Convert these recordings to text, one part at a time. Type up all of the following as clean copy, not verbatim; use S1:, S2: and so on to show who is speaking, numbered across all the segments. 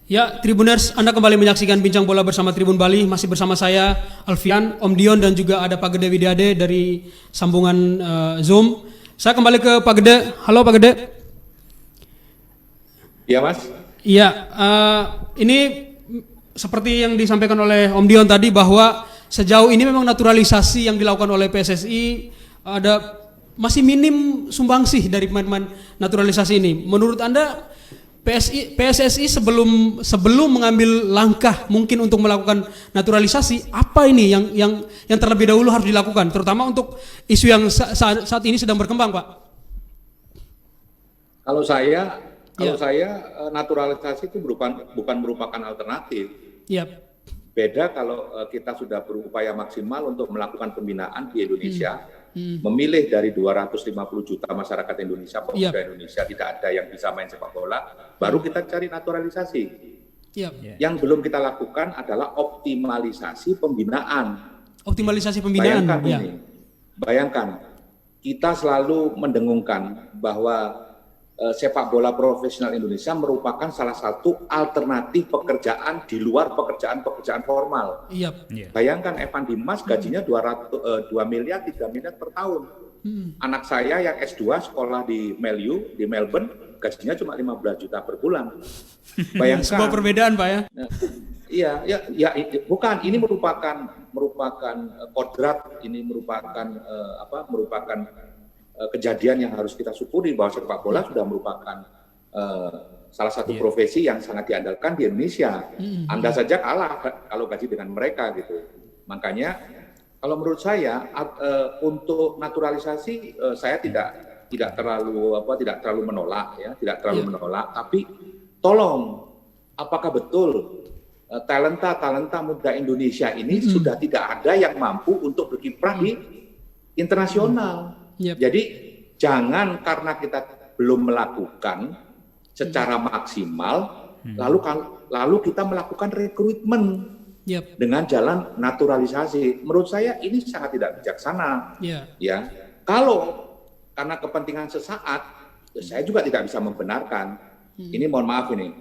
S1: Ya, Tribuners, Anda kembali menyaksikan Bincang Bola bersama Tribun Bali. Masih bersama saya, Alfian, Om Dion, dan juga ada Pak Gede Widiade dari sambungan Zoom. Saya kembali ke Pak Gede. Halo Pak Gede.
S2: Iya Mas.
S1: Iya, ini seperti yang disampaikan oleh Om Dion tadi bahwa sejauh ini memang naturalisasi yang dilakukan oleh PSSI masih minim sumbangsih dari pemain-pemain naturalisasi ini. Menurut Anda PSSI sebelum mengambil langkah mungkin untuk melakukan naturalisasi, apa ini yang terlebih dahulu harus dilakukan, terutama untuk isu yang saat ini sedang berkembang, Pak?
S2: Kalau saya naturalisasi itu bukan merupakan alternatif.
S1: Yep.
S2: Beda kalau kita sudah berupaya maksimal untuk melakukan pembinaan di Indonesia, memilih dari 250 juta masyarakat Indonesia, pemuda Indonesia, tidak ada yang bisa main sepak bola, baru kita cari naturalisasi. Yang belum kita lakukan adalah optimalisasi pembinaan.
S1: Optimalisasi pembinaan.
S2: Bayangkan, kita selalu mendengungkan bahwa sepak bola profesional Indonesia merupakan salah satu alternatif pekerjaan di luar pekerjaan formal. Bayangkan Evan Dimas gajinya 2 miliar, 3 miliar per tahun. Anak saya yang S2 sekolah di Melbourne, gajinya cuma 15 juta per bulan. Bayangkan.
S1: Sebuah perbedaan, Pak ya?
S2: Iya, bukan. Ini merupakan kodrat, ini merupakan kejadian yang harus kita syukuri bahwa sepak bola sudah merupakan salah satu profesi yang sangat diandalkan di Indonesia. Anda saja kalah kalau gaji dengan mereka gitu. Makanya kalau menurut saya untuk naturalisasi saya tidak terlalu menolak ya, menolak. Tapi tolong, apakah betul talenta muda Indonesia ini sudah tidak ada yang mampu untuk berkiprah di internasional? Jadi jangan karena kita belum melakukan secara maksimal, lalu kita melakukan rekrutmen dengan jalan naturalisasi. Menurut saya ini sangat tidak bijaksana. Ya, kalau karena kepentingan sesaat, saya juga tidak bisa membenarkan. Ini mohon maaf ini.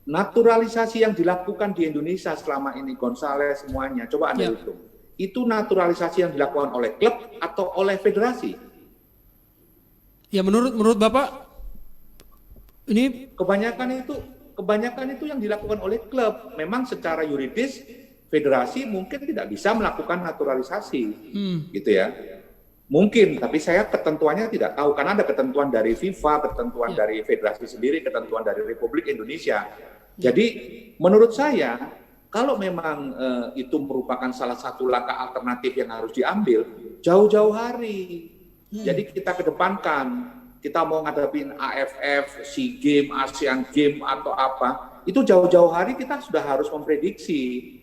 S2: Naturalisasi yang dilakukan di Indonesia selama ini, Gonzales semuanya, coba Anda hitung. Itu naturalisasi yang dilakukan oleh klub atau oleh federasi?
S1: Ya, menurut Bapak ini
S2: kebanyakan itu yang dilakukan oleh klub. Memang secara yuridis federasi mungkin tidak bisa melakukan naturalisasi, gitu ya. Mungkin, tapi saya ketentuannya tidak tahu karena ada ketentuan dari FIFA, ketentuan dari federasi sendiri, ketentuan dari Republik Indonesia. Jadi menurut saya kalau memang itu merupakan salah satu langkah alternatif yang harus diambil jauh-jauh hari. Jadi kita kedepankan, kita mau ngadepin AFF, SEA Games, ASEAN Games atau apa, itu jauh-jauh hari kita sudah harus memprediksi.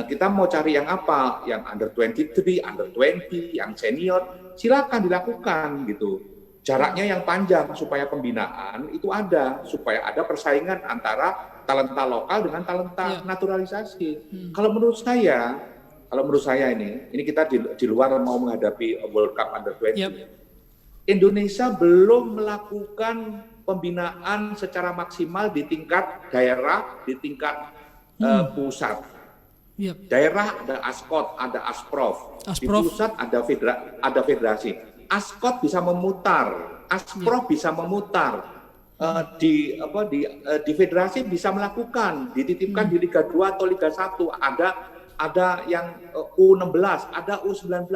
S2: Kita mau cari yang apa, yang under 23, under 20, yang senior, silakan dilakukan gitu. Jaraknya yang panjang supaya pembinaan itu ada, supaya ada persaingan antara talenta lokal dengan talenta naturalisasi. Kalau menurut saya ini kita di luar mau menghadapi World Cup Under 20. Indonesia belum melakukan pembinaan secara maksimal di tingkat daerah, di tingkat pusat. Daerah ada ASKOT, ada ASPROF. Di pusat ada federasi. ASKOT bisa memutar, ASPROF bisa memutar. Di federasi bisa melakukan, dititipkan di Liga 2 atau Liga 1, ada yang U16, ada U19.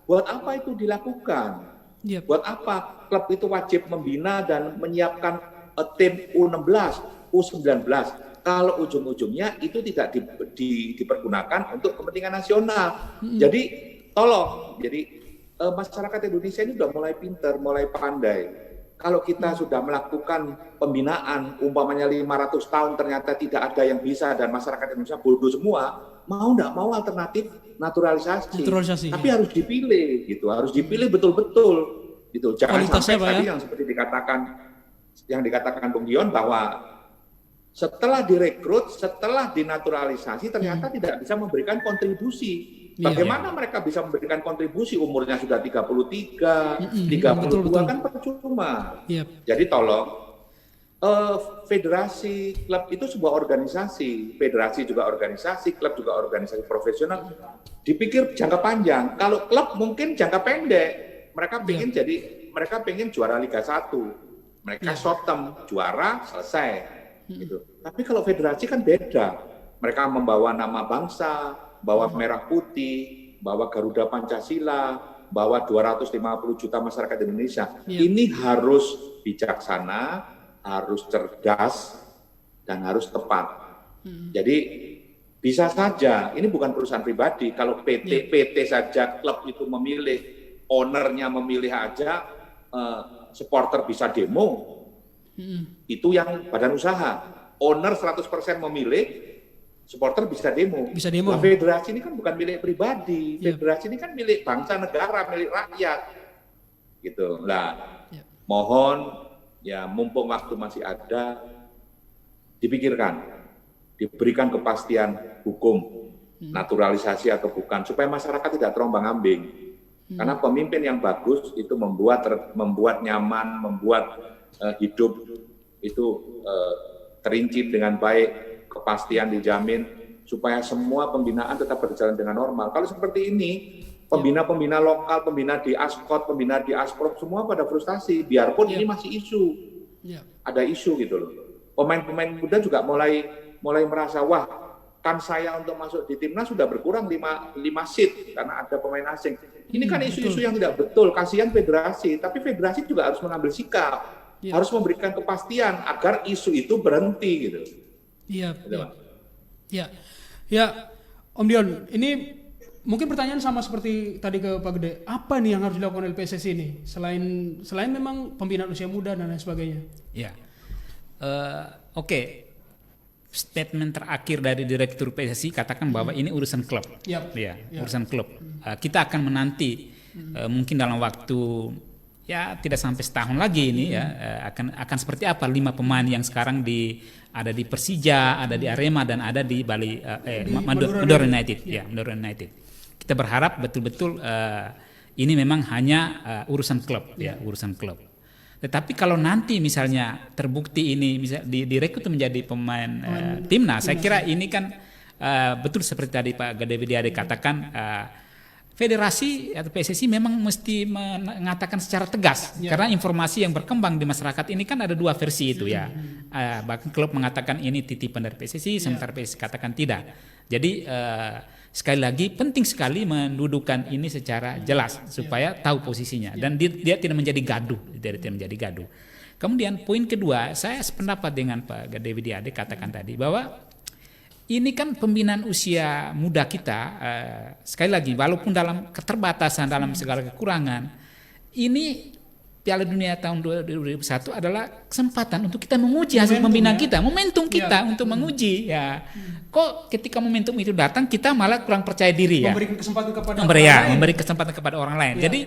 S2: Buat apa itu dilakukan? Buat apa klub itu wajib membina dan menyiapkan tim U16, U19 kalau ujung-ujungnya itu tidak dipergunakan untuk kepentingan nasional. Jadi tolong, masyarakat Indonesia ini sudah mulai pintar, mulai pandai. Kalau kita sudah melakukan pembinaan, umpamanya 500 tahun ternyata tidak ada yang bisa dan masyarakat Indonesia bodoh semua, mau nggak mau alternatif naturalisasi. Tapi harus dipilih, gitu. Harus dipilih betul-betul, gitu. Jangan sampai tadi yang dikatakan Bung Dion bahwa setelah direkrut, setelah dinaturalisasi ternyata tidak bisa memberikan kontribusi. Bagaimana mereka bisa memberikan kontribusi umurnya sudah 33, 32 kan percuma. Jadi tolong Federasi, klub itu sebuah organisasi, federasi juga organisasi, klub juga organisasi profesional. Dipikir jangka panjang. Kalau klub mungkin jangka pendek. Mereka pengen juara Liga 1. Mereka short term, juara selesai. Gitu. Tapi kalau federasi kan beda. Mereka membawa nama bangsa, bawa merah putih, bawa Garuda Pancasila, bawa 250 juta masyarakat Indonesia. Ini harus bijaksana, harus cerdas, dan harus tepat. Jadi bisa saja, ini bukan perusahaan pribadi, kalau PT saja, klub itu memilih, ownernya memilih aja, supporter bisa demo, itu yang badan usaha. Owner 100% memilih, supporter bisa demo. Nah, federasi ini kan bukan milik pribadi, federasi ini kan milik bangsa negara, milik rakyat. Gitu. Nah, mohon ya mumpung waktu masih ada, dipikirkan, diberikan kepastian hukum, naturalisasi atau bukan, supaya masyarakat tidak terombang-ambing. Karena pemimpin yang bagus itu membuat nyaman, membuat hidup itu terinci dengan baik, kepastian dijamin, supaya semua pembinaan tetap berjalan dengan normal. Kalau seperti ini, pembina-pembina lokal, pembina di Askot, pembina di Asprop, semua pada frustasi, biarpun ini masih isu. Ada isu gitu loh. Pemain-pemain muda juga mulai merasa, wah, kan saya untuk masuk di timnas sudah berkurang 5 seat karena ada pemain asing. Ini kan isu-isu yang tidak betul, kasihan federasi, tapi federasi juga harus mengambil sikap, harus memberikan kepastian agar isu itu berhenti gitu.
S1: Ya, Om Dion, ini mungkin pertanyaan sama seperti tadi ke Pak Gede. Apa nih yang harus dilakukan oleh PSSI ini selain memang pembinaan usia muda dan lain sebagainya?
S3: Ya, oke. Statement terakhir dari Direktur PSSI katakan bahwa ini urusan klub. Urusan klub. Kita akan menanti mungkin dalam waktu ya tidak sampai setahun lagi ini akan seperti apa 5 pemain yang sekarang ada di Persija, ada di Arema dan ada di Bali Madura United. Madura United. Kita berharap betul-betul ini memang hanya urusan klub, urusan klub. Tetapi kalau nanti misalnya terbukti ini direkrut menjadi pemain timnas, saya kira ini kan betul seperti tadi Pak Gede Widiade katakan, federasi atau PSSI memang mesti mengatakan secara tegas karena informasi yang berkembang di masyarakat ini kan ada 2 versi itu ya. Bahkan klub mengatakan ini titipan dari PSSI, sementara PSSI katakan tidak. Jadi sekali lagi penting sekali mendudukan ini secara jelas supaya tahu posisinya dan dia tidak menjadi gaduh, Kemudian poin kedua, saya sependapat dengan Pak Gede Widiade katakan tadi bahwa ini kan pembinaan usia muda kita, sekali lagi walaupun dalam keterbatasan, dalam segala kekurangan, ini Piala Dunia tahun 2021 adalah kesempatan untuk kita menguji hasil pembinaan kita, momentum kita untuk menguji ya. Kok ketika momentum itu datang kita malah kurang percaya diri ya.
S1: Memberi kesempatan kepada
S3: memberi kesempatan kepada orang lain. Jadi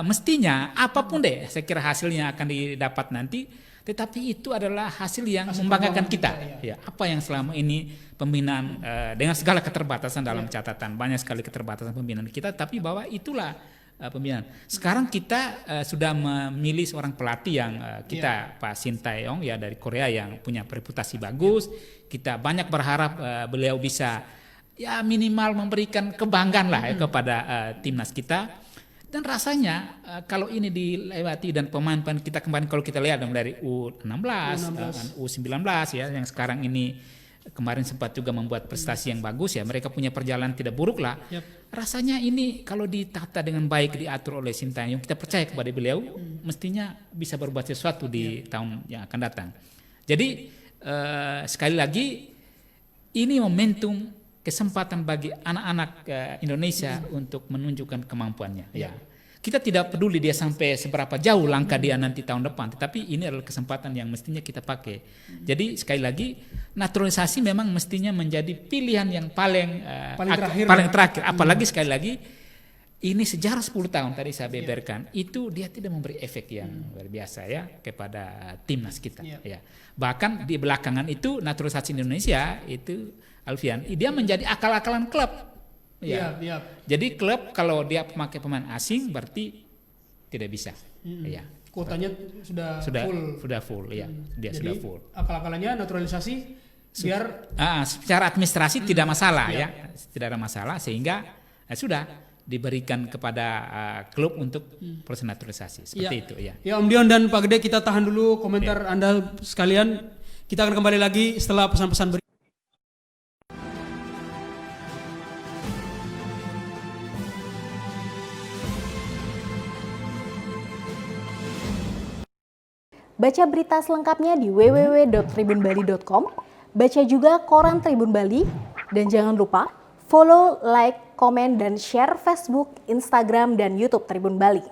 S3: mestinya apapun deh saya kira hasilnya akan didapat nanti, tetapi itu adalah hasil yang membanggakan kita. Ya, apa yang selama ini pembinaan dengan segala keterbatasan dalam catatan, banyak sekali keterbatasan pembinaan kita, tapi bahwa itulah pembinaan. Sekarang kita sudah memilih seorang pelatih yang kita Pak Shin Tae-yong ya dari Korea yang punya reputasi bagus. Kita banyak berharap beliau bisa ya minimal memberikan kebanggaan lah kepada timnas kita. Dan rasanya kalau ini dilewati dan pemain-pemain kita kemarin kalau kita lihat dari U16, U19 ya yang sekarang ini kemarin sempat juga membuat prestasi yang bagus ya, mereka punya perjalanan tidak buruk lah. Rasanya ini kalau ditata dengan baik, diatur oleh Shin Tae-yong, kita percaya kepada beliau, mestinya bisa berbuat sesuatu di tahun yang akan datang. Jadi sekali lagi ini momentum kesempatan bagi anak-anak Indonesia untuk menunjukkan kemampuannya. Ya. Kita tidak peduli dia sampai seberapa jauh langkah dia nanti tahun depan, tetapi ini adalah kesempatan yang mestinya kita pakai. Jadi sekali lagi naturalisasi memang mestinya menjadi pilihan yang paling terakhir. Apalagi sekali lagi ini sejarah 10 tahun tadi saya beberkan, itu dia tidak memberi efek yang luar biasa ya kepada timnas kita. Ya. Bahkan di belakangan itu naturalisasi Indonesia itu Alfian, dia menjadi akal-akalan klub. Ya. Jadi klub kalau dia memakai pemain asing berarti tidak bisa. Ya.
S1: kuotanya sudah
S3: full ya. Dia
S1: Jadi,
S3: sudah full.
S1: Akal-akalannya naturalisasi biar
S3: Secara administrasi tidak masalah ya. Tidak ada masalah sehingga sudah diberikan kepada klub untuk proses naturalisasi seperti itu ya.
S1: Ya Om Dion dan Pak Gede, kita tahan dulu komentar Anda sekalian. Kita akan kembali lagi setelah pesan-pesan berikut.
S4: Baca berita selengkapnya di www.tribunbali.com, baca juga koran Tribun Bali, dan jangan lupa follow, like, komen, dan share Facebook, Instagram, dan YouTube Tribun Bali.